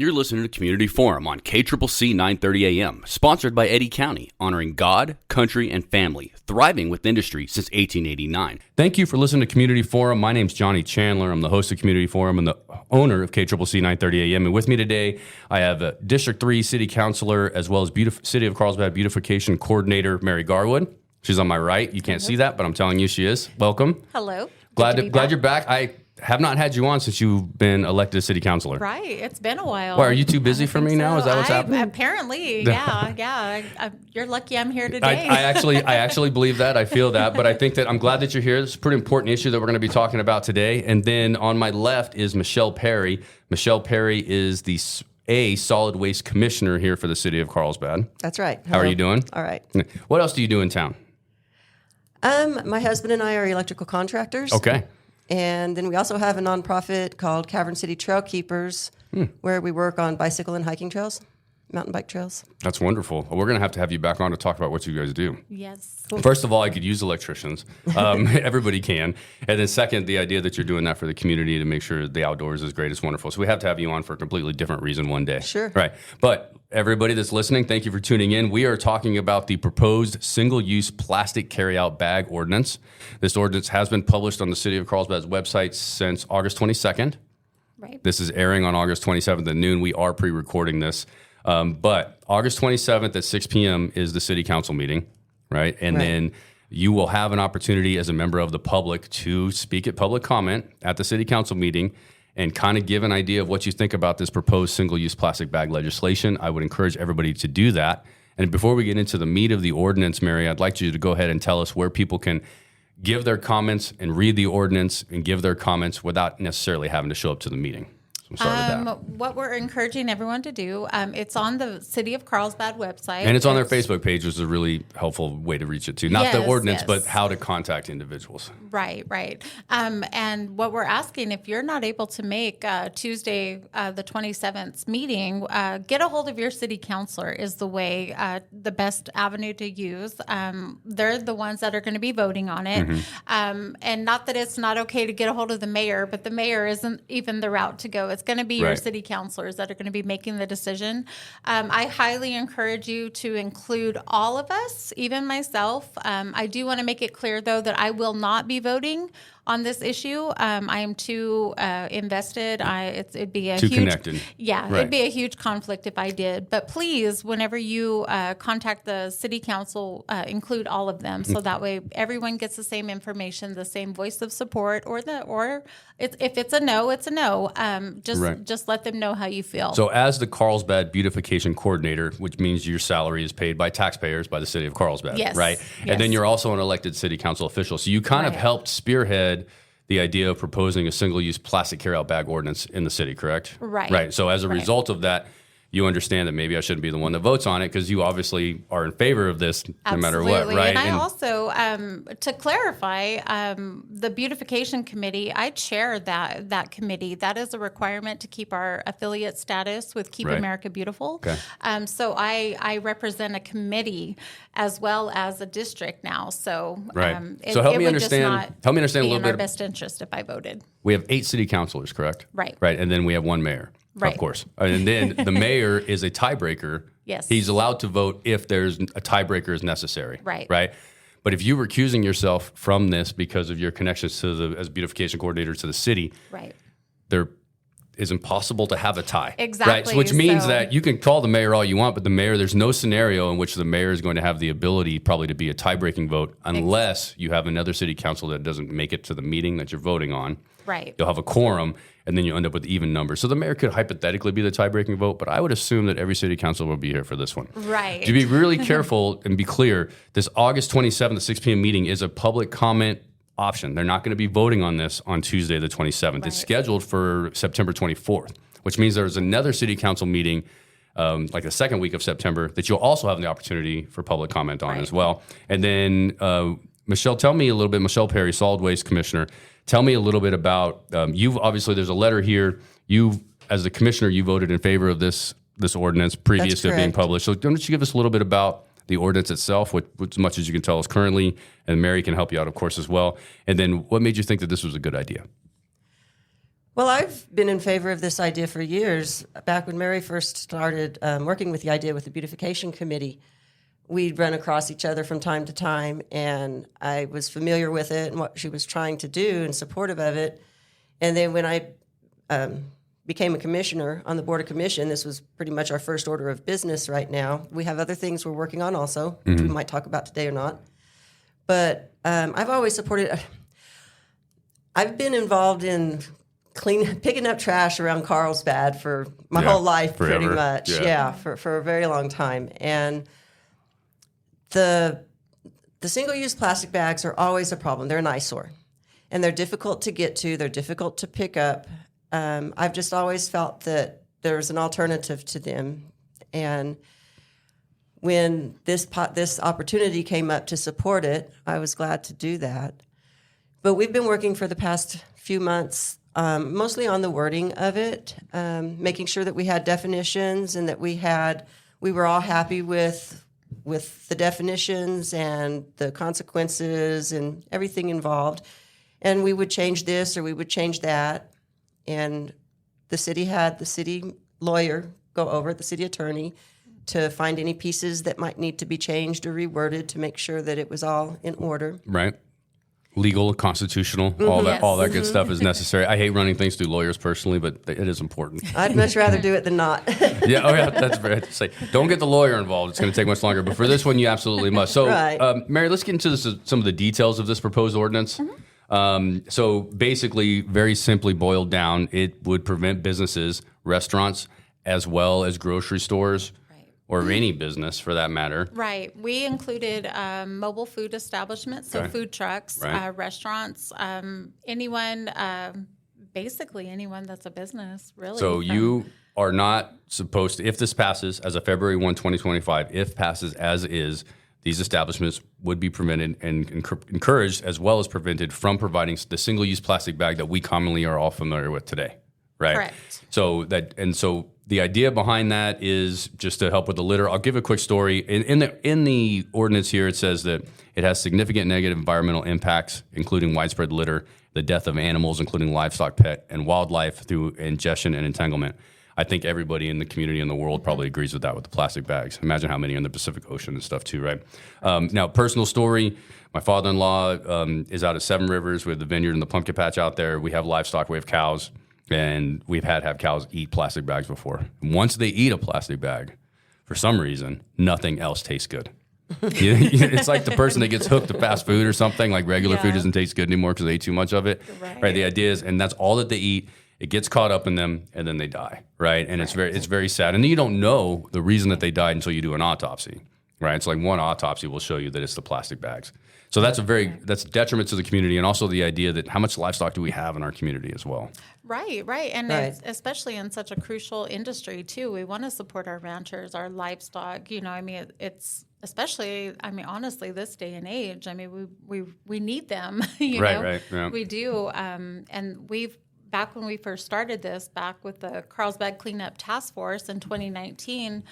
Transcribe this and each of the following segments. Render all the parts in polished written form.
You're listening to Community Forum on KCCC 930 AM, sponsored by Eddy County, honoring God, country, and family, thriving with industry since 1889. Thank you for listening to Community Forum. My name's Johnny Chandler. I'm the host of Community Forum and the owner of KCCC 930 AM. And with me today, I have District 3 City Councilor, as well as City of Carlsbad Beautification Coordinator, Mary Garwood. She's on my right. You can't see that, but I'm telling you she is. Welcome. Hello. Glad you're back. I have not had you on since you've been elected city councilor. Right. It's been a while. Why, are you too busy for me now? Is that what's happening? Apparently, yeah. You're lucky I'm here today. I actually believe that. I feel that. But I think that I'm glad that you're here. This is a pretty important issue that we're going to be talking about today. And then on my left is Michelle Perry. Michelle Perry is the solid waste commissioner here for the city of Carlsbad. That's right. How are you doing? All right. What else do you do in town? My husband and I are electrical contractors. Okay. And then we also have a nonprofit called Cavern City Trail Keepers, where we work on bicycle and hiking trails, mountain bike trails. That's wonderful. Well, we're going to have you back on to talk about what you guys do. Yes. Cool. First of all, I could use electricians. Everybody can. And then second, the idea that you're doing that for the community to make sure the outdoors is great is wonderful. So we have to have you on for a completely different reason one day. Sure. Right. But everybody that's listening, thank you for tuning in. We are talking about the proposed single-use plastic carryout bag ordinance. This ordinance has been published on the City of Carlsbad's website since August 22nd. Right. This is airing on August 27th at noon. We are pre-recording this. But August 27th at 6 p.m. is the city council meeting, right? And then you will have an opportunity as a member of the public to speak at public comment at the city council meeting and kind of give an idea of what you think about this proposed single-use plastic bag legislation. I would encourage everybody to do that. And before we get into the meat of the ordinance, Mary, I'd like you to go ahead and tell us where people can give their comments and read the ordinance and give their comments without necessarily having to show up to the meeting. What we're encouraging everyone to do, it's on the City of Carlsbad website. And it's on their Facebook page, which is a really helpful way to reach it too. Not the ordinance, but how to contact individuals. Right. And what we're asking, if you're not able to make Tuesday, the 27th meeting, get a hold of your city councilor is the best avenue to use. They're the ones that are going to be voting on it. Mm-hmm. And not that it's not okay to get a hold of the mayor, but the mayor isn't even the route to go. It's going to be your city councilors that are going to be making the decision. I highly encourage you to include all of us, even myself. I do want to make it clear, though, that I will not be voting on this issue. I am too invested. It'd be a too huge connected. Yeah, it'd be a huge conflict if I did. But please, whenever you contact the city council, include all of them, so that way everyone gets the same information, the same voice of support, if it's a no, it's a no. Just let them know how you feel. So as the Carlsbad Beautification Coordinator, which means your salary is paid by taxpayers by the City of Carlsbad, right? Yes. And then you're also an elected city council official. So you kind of helped spearhead the idea of proposing a single-use plastic carryout bag ordinance in the city, correct? Right. So as a result of that, you understand that maybe I shouldn't be the one that votes on it because you obviously are in favor of this no matter what, right? And I also, to clarify, the Beautification Committee, I chair that committee. That is a requirement to keep our affiliate status with Keep America Beautiful. Okay. So I represent a committee as well as a district now. So So help me understand a little bit. In our best interest if I voted. We have 8 city councilors, correct? Right. And then we have 1 mayor. Right. Of course. And then the mayor is a tiebreaker. Yes. He's allowed to vote if there's a tiebreaker is necessary. Right. But if you're recusing yourself from this because of your connections to as beautification coordinator to the city, there is impossible to have a tie. Exactly. Right? So which means that you can call the mayor all you want, but the mayor, there's no scenario in which the mayor is going to have the ability probably to be a tie-breaking vote unless you have another city council that doesn't make it to the meeting that you're voting on. Right. You'll have a quorum, and then you end up with even numbers. So the mayor could hypothetically be the tie-breaking vote, but I would assume that every city council will be here for this one. Right. To be really careful and be clear, this August 27th at 6 p.m. meeting is a public comment option. They're not going to be voting on this on Tuesday the 27th. Right. It's scheduled for September 24th, which means there's another city council meeting like the second week of September that you'll also have the opportunity for public comment on as well. And then Michelle, tell me a little bit, Michelle Perry, Solid Waste Commissioner, tell me a little bit about, you've obviously, there's a letter here. You, as the commissioner, you voted in favor of this ordinance previous to it being published. So don't you give us a little bit about the ordinance itself, as much as you can tell us currently, and Mary can help you out, of course, as well. And then what made you think that this was a good idea? Well, I've been in favor of this idea for years. Back when Mary first started working with the idea with the Beautification Committee, we'd run across each other from time to time, and I was familiar with it and what she was trying to do and supportive of it. And then when I became a commissioner on the Board of Commission, this was pretty much our first order of business right now. We have other things we're working on also, which we might talk about today or not. But I've always supported. I've been involved in picking up trash around Carlsbad for my whole life, forever. pretty much. Yeah, for a very long time. And the single-use plastic bags are always a problem. They're an eyesore, and they're difficult to get to. They're difficult to pick up. I've just always felt that there's an alternative to them, and when this opportunity came up to support it, I was glad to do that. But we've been working for the past few months, mostly on the wording of it, making sure that we had definitions and that we were all happy with the definitions and the consequences and everything involved. And we would change this or we would change that. And the city had the city lawyer go over it, the city attorney, to find any pieces that might need to be changed or reworded to make sure that it was all in order. Right. Legal, constitutional, all that good stuff is necessary. I hate running things through lawyers personally, but it is important. I'd much rather do it than not. That's very say. Don't get the lawyer involved. It's going to take much longer. But for this one, you absolutely must. So, Right. Mary, let's get into some of the details of this proposed ordinance. So basically, very simply boiled down, it would prevent businesses, restaurants, as well as grocery stores, or any business for that matter. Right. We included mobile food establishments, so food trucks, restaurants, anyone, basically anyone that's a business, really. So you are not supposed to, if this passes as of February 1, 2025, if passes as is, these establishments would be prevented and encouraged as well as prevented from providing the single-use plastic bag that we commonly are all familiar with today, right? Correct. So the idea behind that is just to help with the litter. I'll give a quick story. In the ordinance here, it says that it has significant negative environmental impacts, including widespread litter, the death of animals, including livestock, pet, and wildlife through ingestion and entanglement. I think everybody in the community in the world probably agrees with that with the plastic bags. Imagine how many are in the Pacific Ocean and stuff too, right? Now, personal story, my father-in-law is out at Seven Rivers. We have the vineyard and the pumpkin patch out there. We have livestock, we have cows. And we've have cows eat plastic bags before. Once they eat a plastic bag, for some reason, nothing else tastes good. It's like the person that gets hooked to fast food or something, like regular food doesn't taste good anymore because they ate too much of it. Right? The idea is, and that's all that they eat. It gets caught up in them, and then they die. Right? And it's very sad. And you don't know the reason that they died until you do an autopsy. Right? It's like one autopsy will show you that it's the plastic bags. So that's that's a detriment to the community, and also the idea that how much livestock do we have in our community as well. Right. And It's, especially in such a crucial industry too, we want to support our ranchers, our livestock. It's especially, honestly, this day and age. We need them. Right. Yeah. We do. And back when we first started this, back with the Carlsbad Cleanup Task Force in 2019.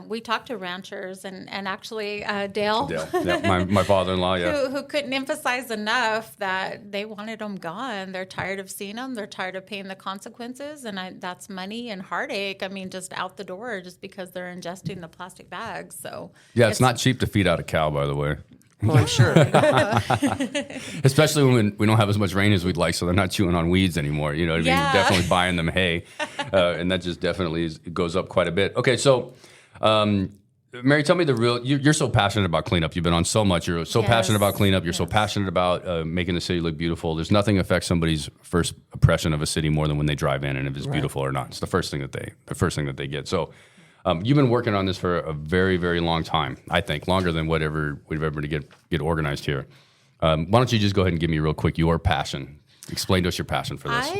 We talked to ranchers and actually Dale, my father-in-law, who couldn't emphasize enough that they wanted them gone. They're tired of seeing them. They're tired of paying the consequences, and that's money and heartache. just out the door just because they're ingesting the plastic bags. So it's not cheap to feed out a cow, by the way. Well, I'm sure. Especially when we don't have as much rain as we'd like, so they're not chewing on weeds anymore. You know what I mean? We're definitely buying them hay, and that just definitely goes up quite a bit. Okay, so. Mary, tell me you're so passionate about cleanup. You've been on so much. You're so passionate about cleanup. You're so passionate about making the city look beautiful. There's nothing affects somebody's first impression of a city more than when they drive in and if it's beautiful or not. It's the first thing that they get. So you've been working on this for a very, very long time, I think, longer than whatever we've ever to get organized here. Why don't you just go ahead and give me real quick your passion. Explain to us your passion for this.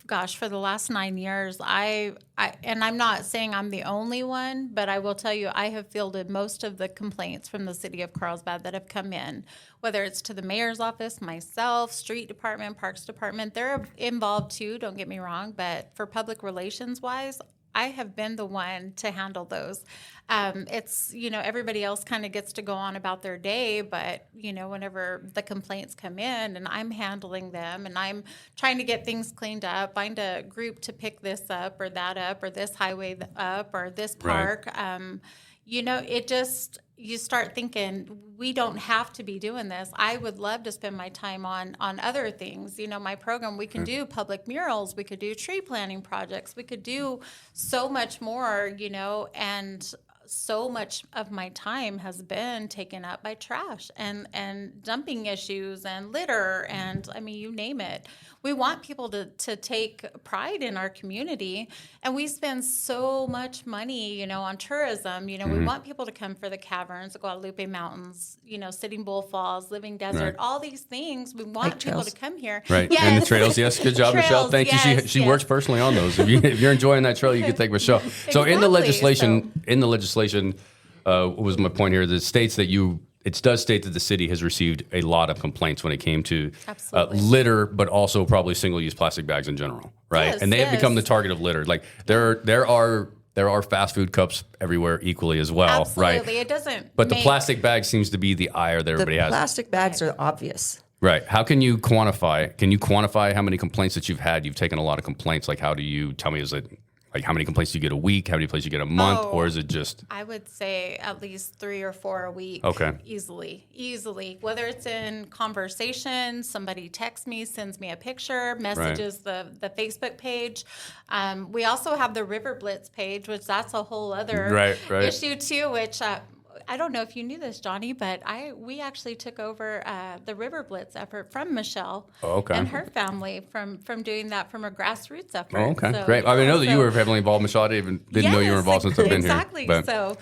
Gosh, for the last 9 years, and I'm not saying I'm the only one, but I will tell you, I have fielded most of the complaints from the city of Carlsbad that have come in, whether it's to the mayor's office, myself, street department, parks department. They're involved too, don't get me wrong, but for public relations wise, I have been the one to handle those. It's, everybody else kind of gets to go on about their day, but, whenever the complaints come in and I'm handling them and I'm trying to get things cleaned up, find a group to pick this up or that up or this highway up or this park, it just, you start thinking, we don't have to be doing this. I would love to spend my time on other things. My program, we can do public murals, we could do tree planting projects, we could do so much more, and so much of my time has been taken up by trash and dumping issues and litter and, you name it. We want people to take pride in our community, and we spend so much money, on tourism. We want people to come for the caverns, the Guadalupe Mountains, Sitting Bull Falls, Living Desert, all these things. We want people to come here. Right. Yes. And the trails. Yes. Good job, Trails, Michelle. Thank you. She works personally on those. If you're enjoying that trail, you can thank Michelle. So in the legislation, was my point here, that states that it does state that the city has received a lot of complaints when it came to litter, but also probably single-use plastic bags in general, right? Yes, and they have become the target of litter. Like there are fast food cups everywhere equally as well, Absolutely. right? It doesn't. But the plastic bag seems to be the ire that everybody has. Plastic bags are obvious. Right. How can you quantify? Can you quantify how many complaints that you've had? You've taken a lot of complaints. Like, how do you tell me? Is it like how many complaints do you get a week? How many complaints do you get a month? Or is it just? I would say at least 3 or 4 a week. Okay. Easily. Whether it's in conversation, somebody texts me, sends me a picture, messages the Facebook page. We also have the River Blitz page, which that's a whole other issue too, which I don't know if you knew this, Johnny, but we actually took over the River Blitz effort from Michelle and her family from doing that from a grassroots effort. Oh, okay, So, great. I know that you were heavily involved, Michelle. I didn't know you were involved since I've been here. Exactly. So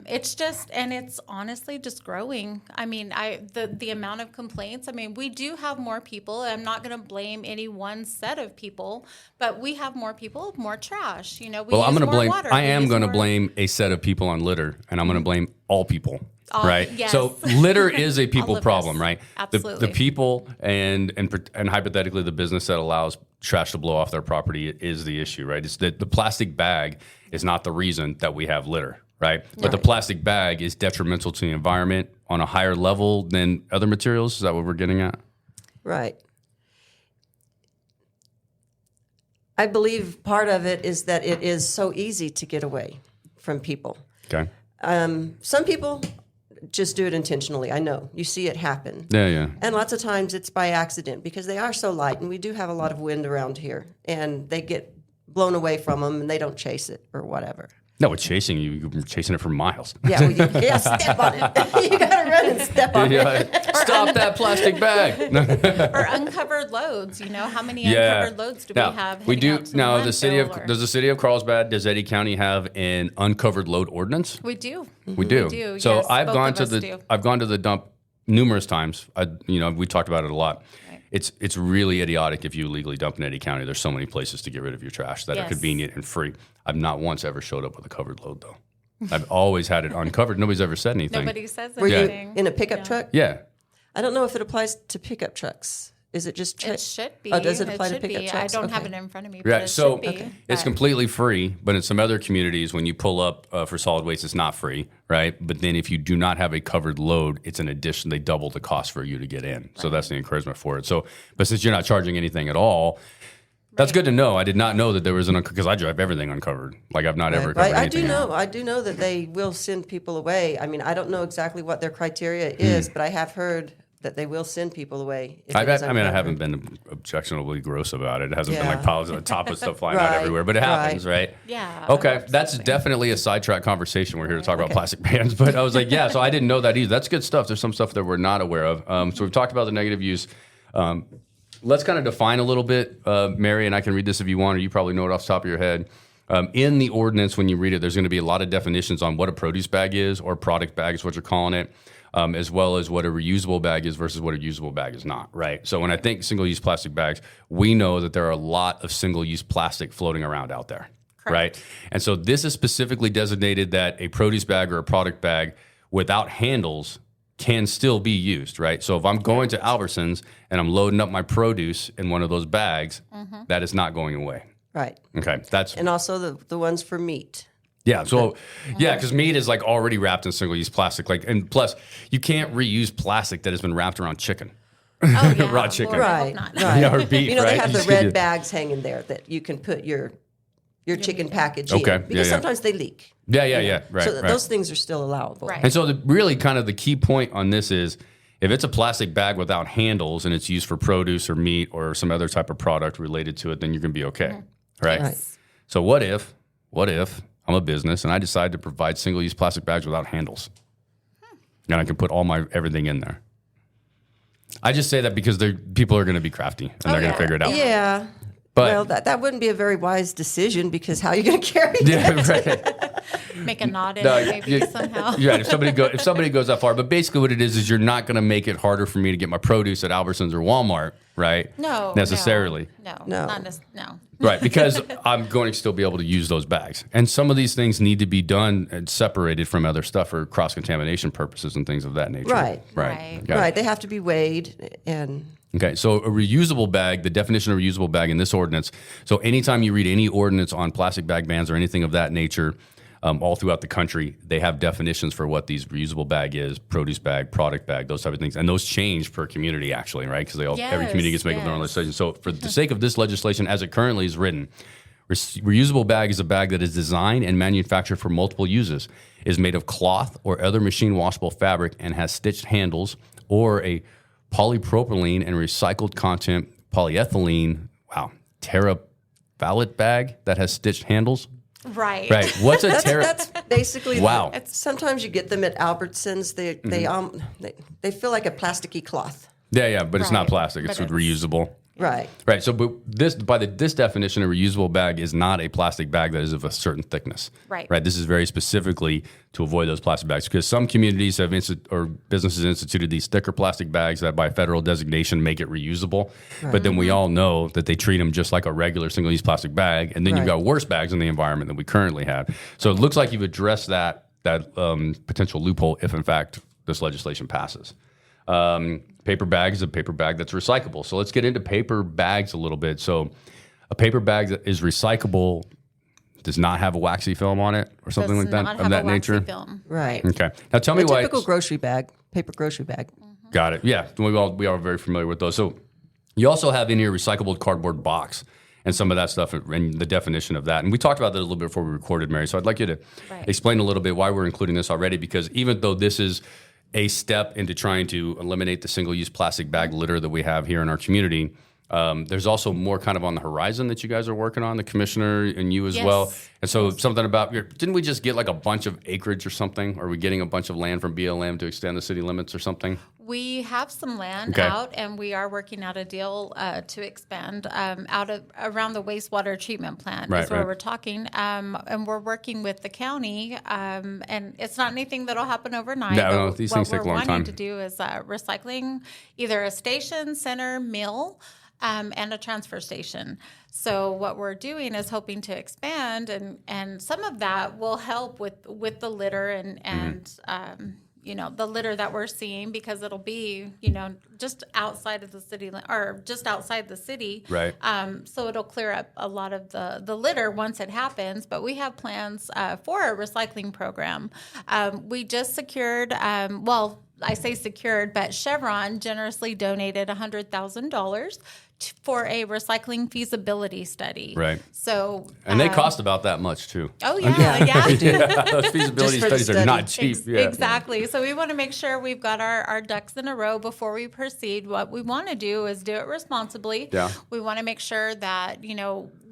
it's just, and it's honestly just growing. The amount of complaints. We do have more people. I'm not going to blame any one set of people, but we have more people, more trash. We use I'm going to blame. water. I am going to blame a set of people on litter, and I'm going to blame all people. Right. Yes. So litter is a people problem, us. right? Absolutely. The people and hypothetically the business that allows trash to blow off their property is the issue, right? It's that the plastic bag is not the reason that we have litter, right? But the plastic bag is detrimental to the environment on a higher level than other materials. Is that what we're getting at? Right. I believe part of it is that it is so easy to get away from people. Okay. Some people just do it intentionally. I know. You see it happen. Yeah. And lots of times it's by accident because they are so light, and we do have a lot of wind around here, and they get blown away from them, and they don't chase it or whatever. No, it's chasing you. You're chasing it for miles. Yeah, step on it. You got to run and step on it. Stop that plastic bag. Or uncovered loads. How many uncovered loads do we have? We do. Out to Now, does the city of Carlsbad, does Eddy County have an uncovered load ordinance? We do. We do. So yes, I've gone both to of us do. I've gone to the dump numerous times. We talked about it a lot. Right. It's really idiotic if you illegally dump in Eddy County. There's so many places to get rid of your trash that are convenient and free. I've not once ever showed up with a covered load though. I've always had it uncovered. Nobody's ever said anything. Nobody says Were anything. you in a pickup truck? Yeah. I don't know if it applies to pickup trucks. Is it just? It should be. Oh, does it apply to should pickup be. trucks? I don't have Okay. it in front of me. But Right. it So should be. it's completely free, but in some other communities, when you pull up for solid waste, it's not free, right? But then if you do not have a covered load, it's an addition. They double the cost for you to get in. So that's the encouragement for it. So, but since you're not charging anything at all, that's good to know. I did not know that there was because I drive everything uncovered. Like I've not ever covered anything. I do know that they will send people away. I don't know exactly what their criteria is, but I have heard that they will send people away. I haven't been objectionably gross about it. It hasn't been like piles on the top of stuff flying out everywhere, but it happens, right? Yeah. Okay, that's definitely a sidetrack conversation. We're here to talk about plastic bans, but I was like, so I didn't know that either. That's good stuff. There's some stuff that we're not aware of. So we've talked about the negative use. Let's kind of define a little bit, Mary, and I can read this if you want, or you probably know it off the top of your head. In the ordinance, when you read it, there's going to be a lot of definitions on what a produce bag is, or product bag is what you're calling it. As well as what a reusable bag is versus what a usable bag is not, right? So when I think single-use plastic bags, we know that there are a lot of single-use plastic floating around out there, right? And so this is specifically designated that a produce bag or a product bag without handles can still be used, right? So if I'm going to Albertsons and I'm loading up my produce in one of those bags, that is not going away. Right. Okay, And also the ones for meat. yeah. So because meat is like already wrapped in single use plastic. Like, and plus you can't reuse plastic that has been wrapped around chicken. Oh, yeah. Raw chicken. Lord, I hope Right. not. Right. Yeah, or beef, You know, they right? have You the should do- red bags hanging there that you can put your chicken package Okay. in. Because Yeah. sometimes they leak. Yeah. Right. So right. those things are still allowable. Right. And so really kind of the key point on this is if it's a plastic bag without handles and it's used for produce or meat or some other type of product related to it, then you're going to be okay. Right? Right. So what if I'm a business and I decide to provide single-use plastic bags without handles? And I can put all my everything in there. I just say that because people are going to be crafty and they're going to figure it out. Yeah. But- well, that wouldn't be a very wise decision because how are you going to carry it? Yeah, right. Make a knot in No, it maybe you- somehow. Yeah, if somebody goes that far, but basically what it is you're not going to make it harder for me to get my produce at Albertsons or Walmart, right? No. necessarily. No. No. No. Right, because I'm going to still be able to use those bags. And some of these things need to be done and separated from other stuff for cross-contamination purposes and things of that nature. Right. Right. Okay. Right. They have to be weighed and Okay, so a reusable bag, the definition of reusable bag in this ordinance, so anytime you read any ordinance on plastic bag bans or anything of that nature, all throughout the country, they have definitions for what these reusable bag is, produce bag, product bag, those type of things. And those change per community actually, right? Because every community gets to make up their own legislation. So for the sake of this legislation, as it currently is written, reusable bag is a bag that is designed and manufactured for multiple uses, is made of cloth or other machine washable fabric and has stitched handles or a polypropylene and recycled content polyethylene, terephthalate bag that has stitched handles. Right. Right. What's a that's basically Wow. Sometimes you get them at Albertsons. They feel like a plasticky cloth. Yeah, but it's not Right. plastic. It's But reusable. Right. Right. So, but this definition, a reusable bag is not a plastic bag that is of a certain thickness. Right. Right. This is very specifically to avoid those plastic bags because some communities have or businesses instituted these thicker plastic bags that by federal designation make it reusable. But then we all know that they treat them just like a regular single-use plastic bag, and then you've Right. got worse bags in the environment than we currently have. So it looks like you've addressed that potential loophole if in fact this legislation passes. Paper bag is a paper bag that's recyclable. So let's get into paper bags a little bit. So a paper bag that is recyclable does not have a waxy film on it or something Does like that not of have that a waxy nature. film. Right. Okay. Now tell me A why. typical grocery bag, paper grocery bag. Got it. Yeah. We are very familiar with those. So you also have in here recyclable cardboard box and some of that stuff and the definition of that. And we talked about that a little bit before we recorded, Mary. So I'd like you to explain a little bit why we're including this already, because even though this is a step into trying to eliminate the single-use plastic bag litter that we have here in our community, there's also more kind of on the horizon that you guys are working on, the commissioner and you as well. And so something about, didn't we just get like a bunch of acreage or something? Are we getting a bunch of land from BLM to extend the city limits or something? We have some land Okay. out, and we are working out a deal to expand around the wastewater treatment plant. Right, Is where right. we're talking, and we're working with the county. And it's not anything that'll happen overnight. No, but these what things take a long we're time. wanting to do is recycling, either a station, center, mill. And a transfer station. So what we're doing is hoping to expand, and some of that will help with the litter and the litter that we're seeing, because it'll be just outside of the city or just outside the city. Right. So it'll clear up a lot of the litter once it happens. But we have plans for a recycling program. We just secured I say secured, but Chevron generously donated $100,000 for a recycling feasibility study. Right. So, And they cost about that much too. Oh yeah. Those feasibility Just for the studies are study. not cheap. Yeah. Exactly. So we want to make sure we've got our ducks in a row before we proceed. What we want to do is do it responsibly. Yeah. We want to make sure that,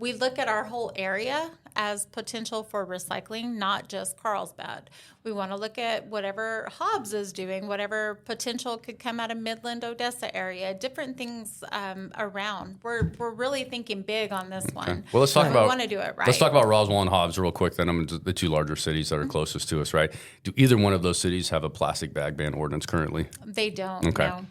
we look at our whole area as potential for recycling, not just Carlsbad. We want to look at whatever Hobbs is doing, whatever potential could come out of Midland, Odessa area, different things around. We're really thinking big on this one. Well, let's talk We about. want to do it right. Let's talk about Roswell and Hobbs real quick. Then the two larger cities that are closest to us, right? Do either one of those cities have a plastic bag ban ordinance currently? They don't. Okay. No.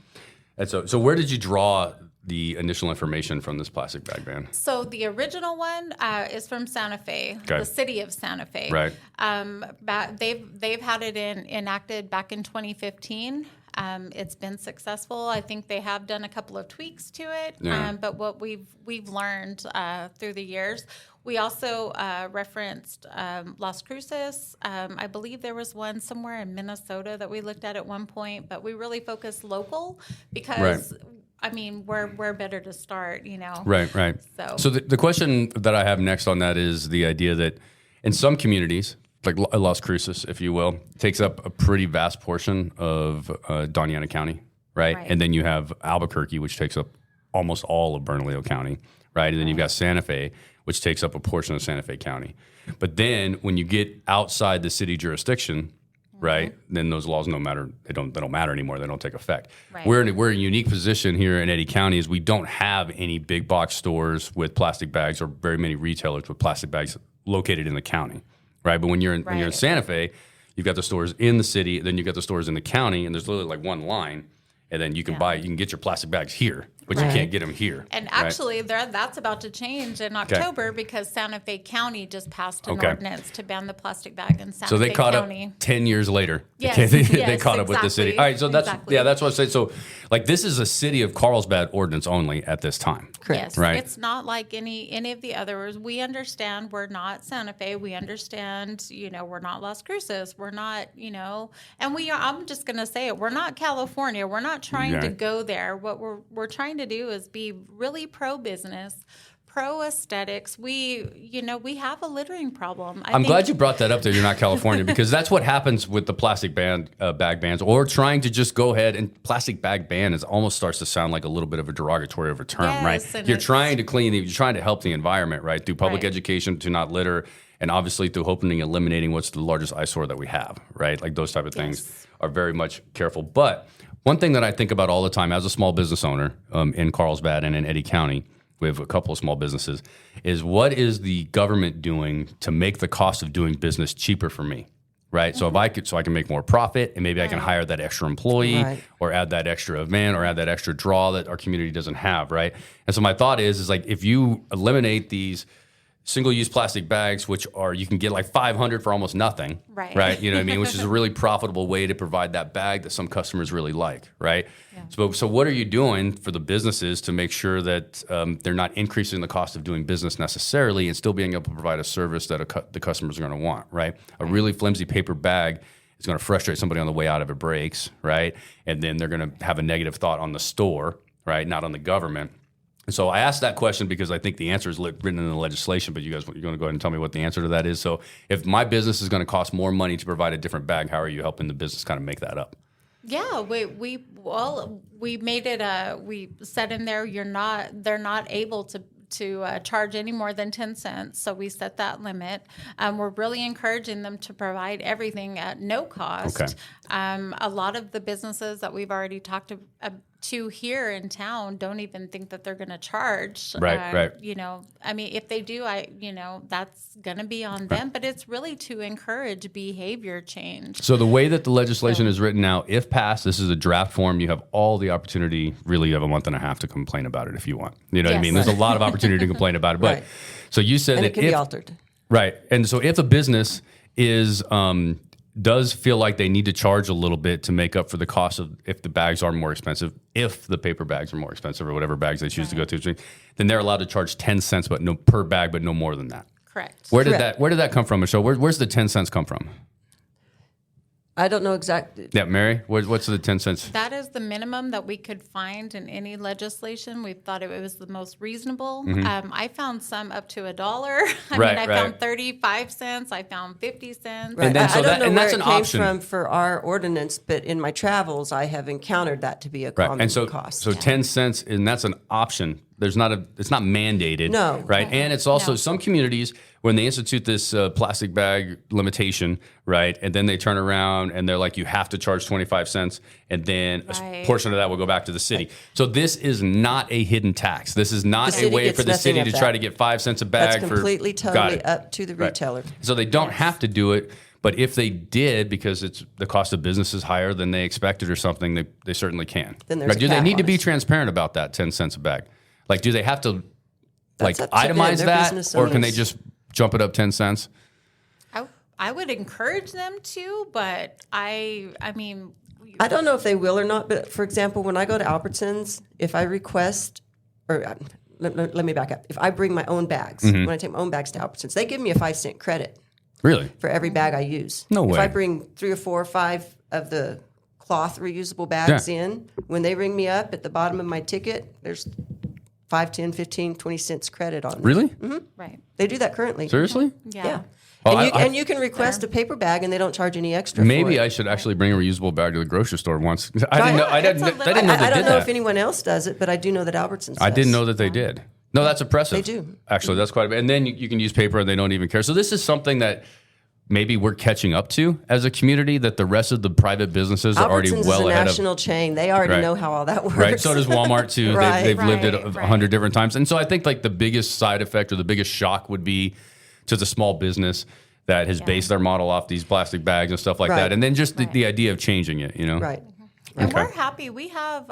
And so where did you draw the initial information from this plastic bag ban? So the original one is from Santa Fe, Okay. the city of Santa Fe. Right. They've had it enacted back in 2015. It's been successful. I think they have done a couple of tweaks to it, Yeah. but what we've learned through the years. We also referenced Las Cruces. I believe there was one somewhere in Minnesota that we looked at one point, but we really focused local because, I mean, we're better to start, you know. Right. So the question that I have next on that is the idea that in some communities, like Las Cruces, if you will, takes up a pretty vast portion of Doñana County, right? And then you have Albuquerque, which takes up almost all of Bernalillo County, right? And then you've got Santa Fe, which takes up a portion of Santa Fe County. But then when you get outside the city jurisdiction, right, then those laws they don't matter anymore. They don't take effect. Right. We're in a unique position here in Eddy County is we don't have any big box stores with plastic bags or very many retailers with plastic bags located in the county, right? But when you're in Santa Fe, you've got the stores in the city, then you've got the stores in the county, and there's literally like one line. And then you can get your plastic bags here, but you can't get them here. And actually, that's about to change in October because Santa Fe County just passed an ordinance to ban the plastic bag in Santa Fe County. So they caught up 10 years later. Yes, they caught up with the city. exactly. All right, so that's what I say. So, like, this is a city of Carlsbad ordinance only at this time. Correct. Yes, right? It's not like any of the others. We understand we're not Santa Fe. We understand, we're not Las Cruces. We're not, and I'm just going to say it. We're not California. We're not trying to go there. What we're trying to do is be really pro-business, pro-aesthetics. We have a littering problem. I'm glad you brought that up there. You're not California because that's what happens with the plastic bag bans or trying to just go ahead and plastic bag ban is almost starts to sound like a little bit of a derogatory of a term, right? You're trying to you're trying to help the environment, right? Through public education to not litter and obviously through hoping and eliminating what's the largest eyesore that we have, right? Like those type of things are very much careful. But one thing that I think about all the time as a small business owner in Carlsbad and in Eddy County, we have a couple of small businesses, is what is the government doing to make the cost of doing business cheaper for me, right? So I can make more profit and maybe I can hire that extra employee or add that extra event or add that extra draw that our community doesn't have, right? And so my thought is like if you eliminate these single-use plastic bags, which you can get like 500 for almost nothing, right? You know what I mean? Which is a really profitable way to provide that bag that some customers really like, right? Yeah. So what are you doing for the businesses to make sure that they're not increasing the cost of doing business necessarily and still being able to provide a service that the customers are going to want, right? A really flimsy paper bag is going to frustrate somebody on the way out if it breaks, right? And then they're going to have a negative thought on the store, right? Not on the government. So I asked that question because I think the answer is written in the legislation, but you're going to go ahead and tell me what the answer to that is. So if my business is going to cost more money to provide a different bag, how are you helping the business kind of make that up? Yeah, we made it. We said in there, they're not able to charge any more than 10 cents. So we set that limit. We're really encouraging them to provide everything at no cost. Okay. A lot of the businesses that we've already talked to here in town don't even think that they're going to charge. Right. I mean, if they do, that's going to be on them, but it's really to encourage behavior change. So the way that the legislation is written now, if passed, this is a draft form, you have all the opportunity, really you have a month and a half to complain about it if you want. You know what I mean? There's a lot of opportunity to complain about it. But so you said and that it can be altered. Right. And so if a business does feel like they need to charge a little bit to make up for the cost of if the bags are more expensive, if the paper bags are more expensive or whatever bags they choose to go to, then they're allowed to charge 10 cents per bag, but no more than that. Correct. Where did that come from, Michelle? Where's the 10 cents come from? I don't know exactly. Yeah, Mary, what's the 10 cents? That is the minimum that we could find in any legislation. We thought it was the most reasonable. Mm-hmm. I found some up to $1. I found 35 cents. I found 50 cents. Right. And then, I don't know where that's it an came option from for our ordinance, but in my travels, I have encountered that to be a common cost. So 10 cents, and that's an option. It's not mandated. No. Right. And it's also some communities when they institute this plastic bag limitation, right? And then they turn around and they're like, you have to charge 25 cents. And then a portion of that will go back to the city. Right. So this is not a hidden tax. This is not a way for the city to try to get 5 cents a bag. That's completely, totally up to the retailer. So they don't have to do it. But if they did, because the cost of business is higher than they expected or something, they certainly can. Then there's do they need to be transparent about that 10 cents a bag? Like, do they have to itemize that, or can they just jump it up 10 cents? I would encourage them to, but I mean, I don't know if they will or not, but for example, when I go to Albertsons, if I request, or let me back up. If I bring my own bags, when I take my own bags to Albertsons, they give me a 5-cent credit. Really? For every bag I use. No way. If I bring 3 or 4 or 5 of the cloth reusable bags in, when they ring me up at the bottom of my ticket, there's 5, 10, 15, 20 cents credit on them. Really? Right. They do that currently. Seriously? Yeah. Oh, And you can request a paper bag and they don't charge any extra Maybe for it. I should actually bring a reusable bag to the grocery store once. I didn't know. I didn't know they I don't did know that. if anyone else does it, but I do know that Albertsons does. I didn't know that they did. No, that's impressive. They do. Actually, that's quite a bit. And then you can use paper and they don't even care. So this is something that maybe we're catching up to as a community, that the rest of the private businesses are already Albertsons well is a ahead national chain. They already know how all that works. Right. So does Walmart too. Right. They've lived it Right. 100 different times. And so I think like the biggest side effect or the biggest shock would be to the small business that has based their model off these plastic bags and stuff like Right. that. And then just the idea of changing it, you know? Right. And Okay. we're happy. We have,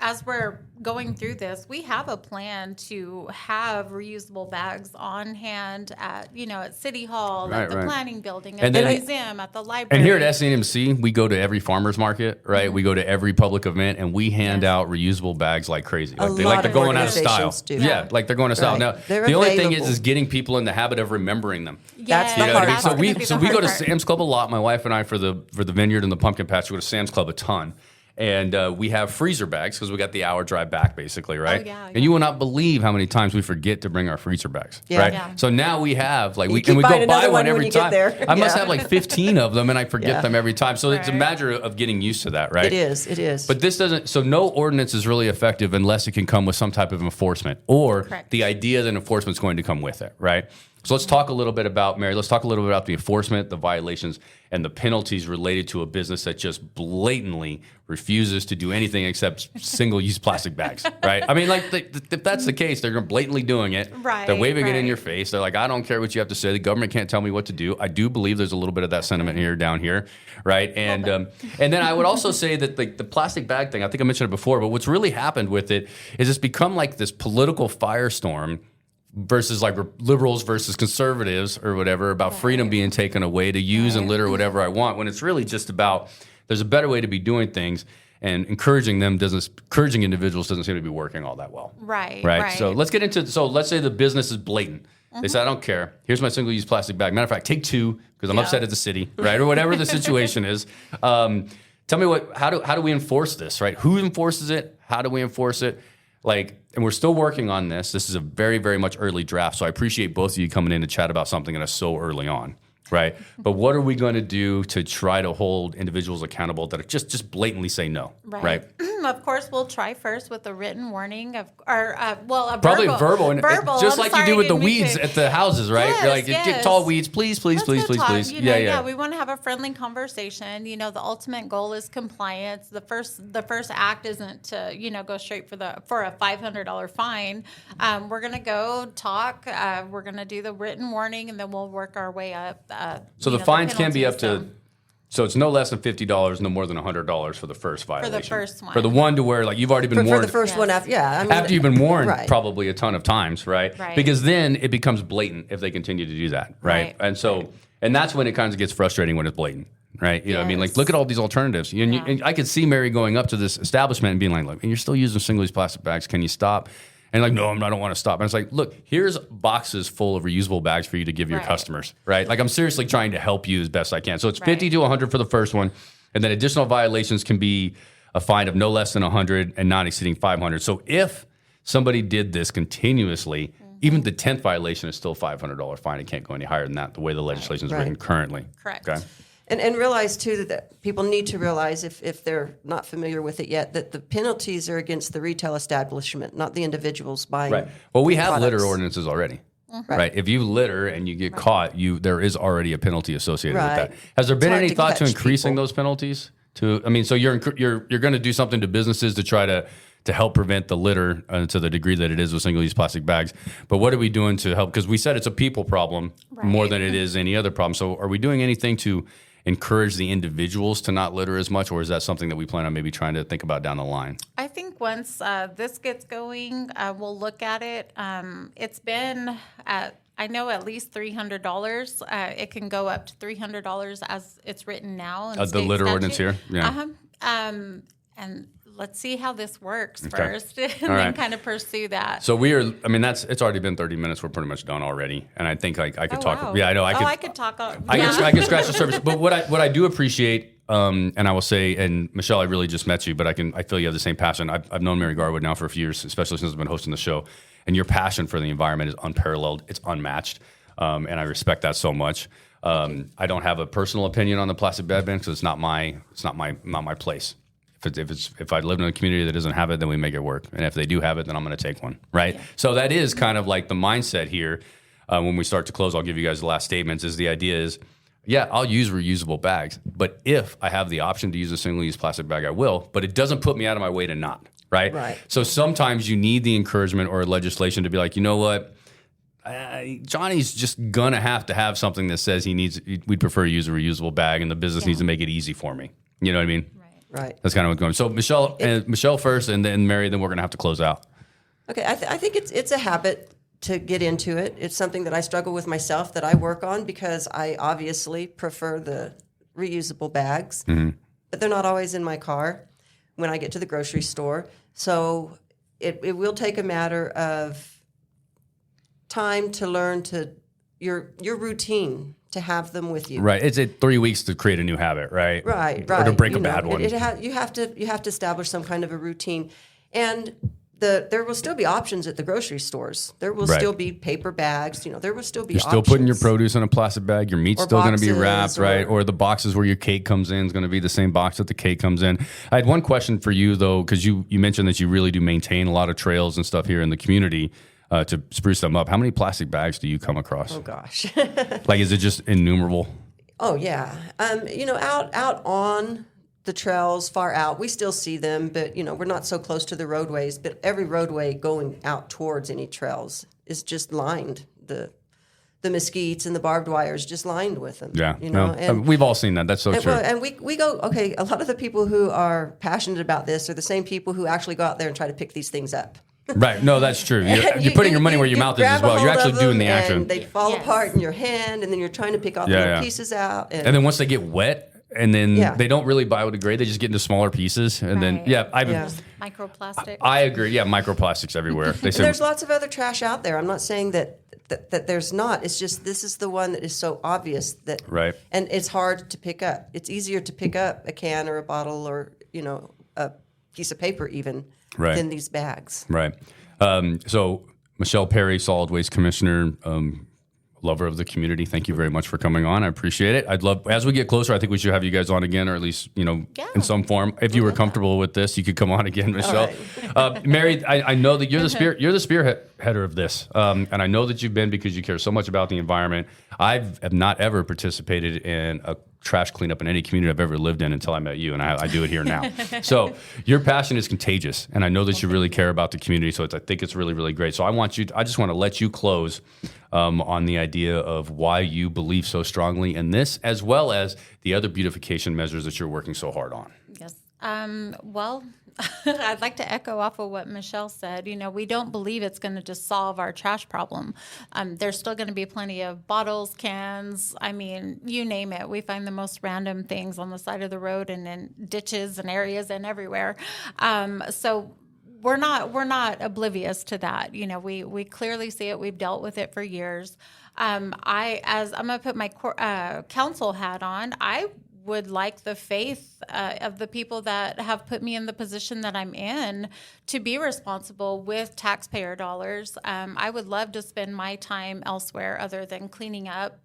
as we're going through this, we have a plan to have reusable bags on hand at City Hall, at the planning building, at And the then- museum, at the library. And here at SNMC, we go to every farmer's market, right? We go to every public event, and we hand out reusable bags like crazy. Like lot they're of going out of style. organizations do. Yeah, like they're going out of style. Right. Now, They're the only thing available. is getting people in the habit of remembering them. That's the You know what I mean? hard So part. we go to Sam's Club a lot. My wife and I for the vineyard and the pumpkin patch, we go to Sam's Club a ton. And we have freezer bags because we got the hour drive back, basically, right? And you will not believe how many times we forget to bring our freezer bags, right? Yeah. So now we have like we keep go buying buy another one one when every you get time. there. I must Yeah. have like 15 of them, and I forget Yeah. them every time. So it's a Right. matter of getting used to that, right? It is. It is. But this doesn't. So no ordinance is really effective unless it can come with some type of enforcement, or Correct. the idea that enforcement's going to come with it, right? So let's talk a little bit about, Mary, let's talk a little bit about the enforcement, the violations, and the penalties related to a business that just blatantly refuses to do anything except single-use plastic bags, right? I mean, like, if that's the case, they're blatantly doing it. Right, They're waving it in right. your face. They're like, I don't care what you have to say. The government can't tell me what to do. I do believe there's a little bit of that sentiment down here, right? And then I would also say that the plastic bag thing, I think I mentioned it before, but what's really happened with it is it's become like this political firestorm versus like liberals versus conservatives or whatever about freedom being taken away to use and litter whatever I want, when it's really just about there's a better way to be doing things, and encouraging individuals doesn't seem to be working all that well. Right. So let's get into, so let's say the business is blatant. They say, I don't care. Here's my single-use plastic bag. Matter of fact, take 2 because I'm upset at the city, right? Or whatever the situation is. Tell me how do we enforce this, right? Who enforces it? How do we enforce it? And we're still working on this. This is a very, very much early draft. So I appreciate both of you coming in to chat about something that is so early on, right? But what are we going to do to try to hold individuals accountable that are just blatantly say no, right? Of course, we'll try first with a written warning a Probably verbal. verbal, just I'm like sorry, you do with I the didn't mean weeds to- at the houses, right? Yes, You're like, yes. get tall weeds, please. Let's go talk, Yeah. We want to have a friendly conversation. The ultimate goal is compliance. The first act isn't to go straight for a $500 fine. We're gonna go talk. We're gonna do the written warning, and then we'll work our way up. So the fines can be up penalties. to, so it's no less than $50, no more than $100 for the first violation. first one. For the one to where like you've already been for warned. the first one after, After you've been warned Right. probably a ton of times, right? Right. Because then it becomes blatant if they continue to do that, right? Right. And that's when it kind of gets frustrating when it's blatant, right? You know what I mean? Like, Yes. look at all these alternatives. And I could see Mary going up to this establishment and being like, look, and you're still using single-use plastic bags. Can you stop? And like, no, I don't want to stop. And it's like, look, here's boxes full of reusable bags for you to give your Right. customers, right? Like, I'm seriously trying to help you as best I can. So it's Right. 50 to 100 for the first one. And then additional violations can be a fine of no less than 100 and not exceeding 500. So if somebody did this continuously, even the 10th violation is still a $500 fine. It can't go any higher than that, the way the legislation is Right. written currently. Correct. Okay. And realize too that people need to realize if they're not familiar with it yet that the penalties are against the retail establishment, not the individuals buying. Right. Well, we have products. litter ordinances already. Right. If you litter and you get caught, there is already a penalty associated with Right. that. Has there been hard any to thought to catch increasing people. those penalties? So you're going to do something to businesses to try to help prevent the litter to the degree that it is with single-use plastic bags. But what are we doing to help? Because we said it's a people problem more than it is any other problem. So are we doing anything to encourage the individuals to not litter as much, or is that something that we plan on maybe trying to think about down the line? I think once this gets going, we'll look at it. It's been at I know at least $300. It can go up to $300 as it's written now. In The state litter statute. ordinance here? Yeah. And let's see how this works Okay. first, and then right. kind of pursue that. So it's already been 30 minutes. We're pretty much done already. And I think I could talk. Wow. Yeah, I know. I could talk. I could scratch the surface. But what I do appreciate, and I will say, and Michelle, I really just met you, but I feel you have the same passion. I've known Mary Garwood now for a few years, especially since I've been hosting the show. And your passion for the environment is unparalleled. It's unmatched. And I respect that so much. I don't have a personal opinion on the plastic bag ban because it's not my place. If I live in a community that doesn't have it, then we make it work. And if they do have it, then I'm going to take one, right? Yeah. So that is kind of like the mindset here. When we start to close, I'll give you guys the last statements. The idea is, yeah, I'll use reusable bags, but if I have the option to use a single-use plastic bag, I will. But it doesn't put me out of my way to not, right? Right. So sometimes you need the encouragement or legislation to be like, you know what? Johnny's just gonna have to have something that says we'd prefer to use a reusable bag, and the business needs to make it easy for me. You know what I mean? Right. That's kind of what's going on. So Michelle first, and then Mary, then we're going to have to close out. Okay, I think it's a habit to get into it. It's something that I struggle with myself, that I work on, because I obviously prefer the reusable bags, but they're not always in my car when I get to the grocery store. So it will take a matter of time to learn your routine, to have them with you. Right. It's 3 weeks to create a new habit, right? Right. Or to break a bad one. You have to establish some kind of a routine, and there will still be options at the grocery stores. There will still be paper bags. There will still be. You're still putting your produce in a plastic bag. Your meat's Or still going to be boxes, wrapped, right? Or the boxes where your cake comes in is going to be the same box that the cake comes in. I had one question for you though, because you mentioned that you really do maintain a lot of trails and stuff here in the community. To spruce them up, how many plastic bags do you come across? Oh gosh, like, is it just innumerable? Oh yeah, out on the trails, far out, we still see them, but we're not so close to the roadways. But every roadway going out towards any trails is just lined. The mesquites and the barbed wire is just lined with them. Yeah, and we've all seen that. That's so true. And we go, okay, a lot of the people who are passionate about this are the same people who actually go out there and try to pick these things up. Right. No, that's true. You're putting your money where your mouth is as well. You're actually doing the action. And they fall apart in your hand, and then you're trying to pick all the pieces out. And then once they get wet, and then they don't really biodegrade, they just get into smaller pieces. And then, microplastic. I agree. Yeah, microplastics everywhere. There's lots of other trash out there. I'm not saying that there's not. It's just this is the one that is so obvious that, and it's hard to pick up. It's easier to pick up a can or a bottle or a piece of paper even. Than these bags. Right. So Michelle Perry, Solid Waste Commissioner, lover of the community. Thank you very much for coming on. I appreciate it. I'd love, as we get closer, I think we should have you guys on again, or at least, in some form. If you were comfortable with this, you could come on again, Michelle. Right. Mary, I know that you're the spearheader of this. And I know that you've been because you care so much about the environment. I have not ever participated in a trash cleanup in any community I've ever lived in until I met you, and I do it here now. So your passion is contagious, and I know that you really care about the community, so I think it's really, really great. So I just want to let you close on the idea of why you believe so strongly in this, as well as the other beautification measures that you're working so hard on. Yes. Well, I'd like to echo off of what Michelle said. We don't believe it's going to just solve our trash problem. There's still going to be plenty of bottles, cans. I mean, you name it. We find the most random things on the side of the road and in ditches and areas and everywhere. So we're not oblivious to that. We clearly see it. We've dealt with it for years. I'm going to put my council hat on. I would like the faith of the people that have put me in the position that I'm in to be responsible with taxpayer dollars. I would love to spend my time elsewhere other than cleaning up.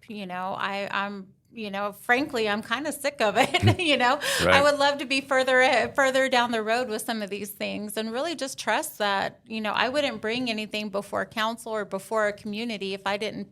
Frankly, I'm kind of sick of it. Right. I would love to be further down the road with some of these things, and really just trust that, I wouldn't bring anything before council or before a community if I didn't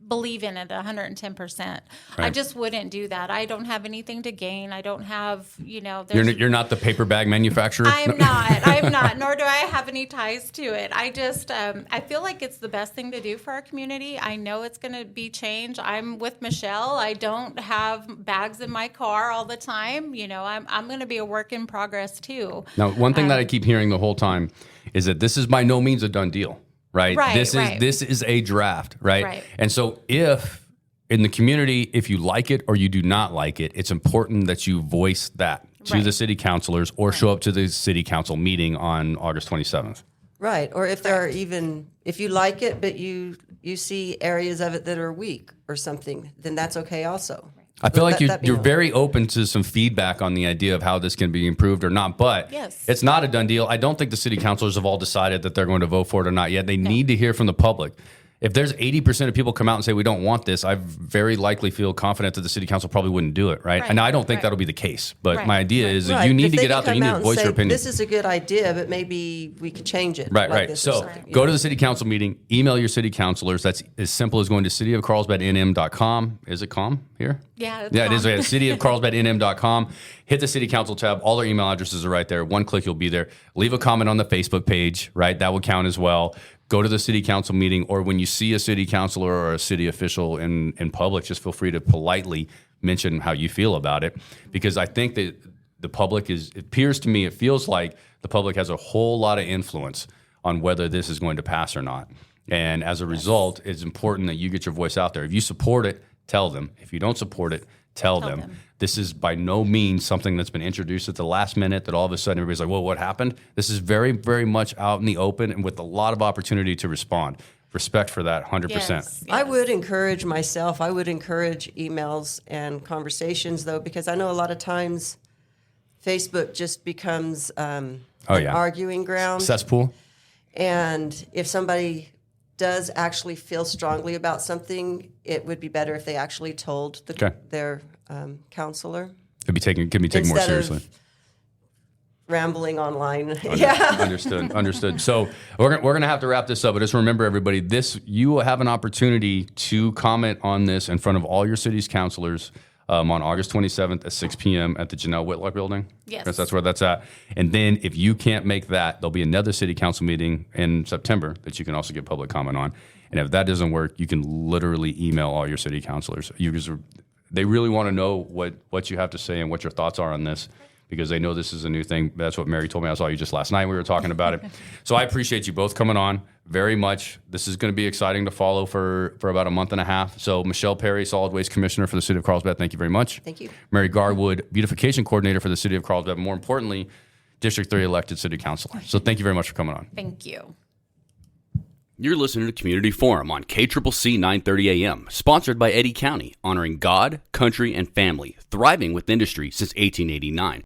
believe in it 110%. Right. I just wouldn't do that. I don't have anything to gain. I don't have, You're not the paper bag manufacturer? I'm not, nor do I have any ties to it. I just, I feel like it's the best thing to do for our community. I know it's going to be change. I'm with Michelle. I don't have bags in my car all the time. I'm going to be a work in progress too. Now, one thing that I keep hearing the whole time is that this is by no means a done deal. right? Right, This right. is a draft, right? Right. And so if in the community, if you like it or you do not like it, it's important that you voice that to Right. the city councilors or show up to the city council meeting on August 27th. Right. Or if there are even, if you like it, but you see areas of it that are weak or something, then that's okay also. I feel like Let that be you're known. very open to some feedback on the idea of how this can be improved or not, but Yes. it's not a done deal. I don't think the city councilors have all decided that they're going to vote for it or not yet. They need to hear from the public. If there's 80% of people come out and say we don't want this, I very likely feel confident that the city council probably wouldn't do it, right? Right, And I don't think right. that'll be the case. But Right, my idea right. is that Right. you need If to they get can out there. come You need out to and voice say, your opinion. This is a good idea, but maybe we could change it. Right, like right. this or So something. go to the city council meeting, email your city councilors. That's as simple as going to cityofcarlsbadnm.com. Is it com here? Yeah, it's Yeah, it is. com. Yeah, cityofcarlsbadnm.com. Hit the city council tab. All their email addresses are right there. One click, you'll be there. Leave a comment on the Facebook page, right? That will count as well. Go to the city council meeting, or when you see a city councilor or a city official in public, just feel free to politely mention how you feel about it. Because I think that the public it appears to me, it feels like the public has a whole lot of influence on whether this is going to pass or not. And as a result, it's important that you get your voice out there. If you support it, tell them. If you don't support it, tell them. This is by no means something that's been introduced at the last minute that all of a sudden everybody's like, well, what happened? This is very, very much out in the open and with a lot of opportunity to respond. Respect for that, 100%. Yes, I yes. would encourage emails and conversations, though, because I know a lot of times Facebook just becomes an arguing ground. Cesspool? And if somebody does actually feel strongly about something, it would be better if they actually told their counselor. Can be taken more Instead seriously. of rambling online. Yeah. Understood. So we're gonna have to wrap this up, but just remember, everybody, you will have an opportunity to comment on this in front of all your city's councilors on August 27th at 6 p.m. at the Janelle Whitlock building. Yes. That's where that's at. And then if you can't make that, there'll be another city council meeting in September that you can also give public comment on. And if that doesn't work, you can literally email all your city councilors. They really want to know what you have to say and what your thoughts are on this, because they know this is a new thing. That's what Mary told me. I saw you just last night. We were talking about it. So I appreciate you both coming on very much. This is going to be exciting to follow for about a month and a half. So Michelle Perry, Solid Waste Commissioner for the City of Carlsbad, thank you very much. Thank you. Mary Garwood, Beautification Coordinator for the City of Carlsbad. More importantly, District 3 elected City Councilor. So thank you very much for coming on. Thank you. You're listening to Community Forum on KCCC 930 AM, sponsored by Eddy County, honoring God, country, and family, thriving with industry since 1889.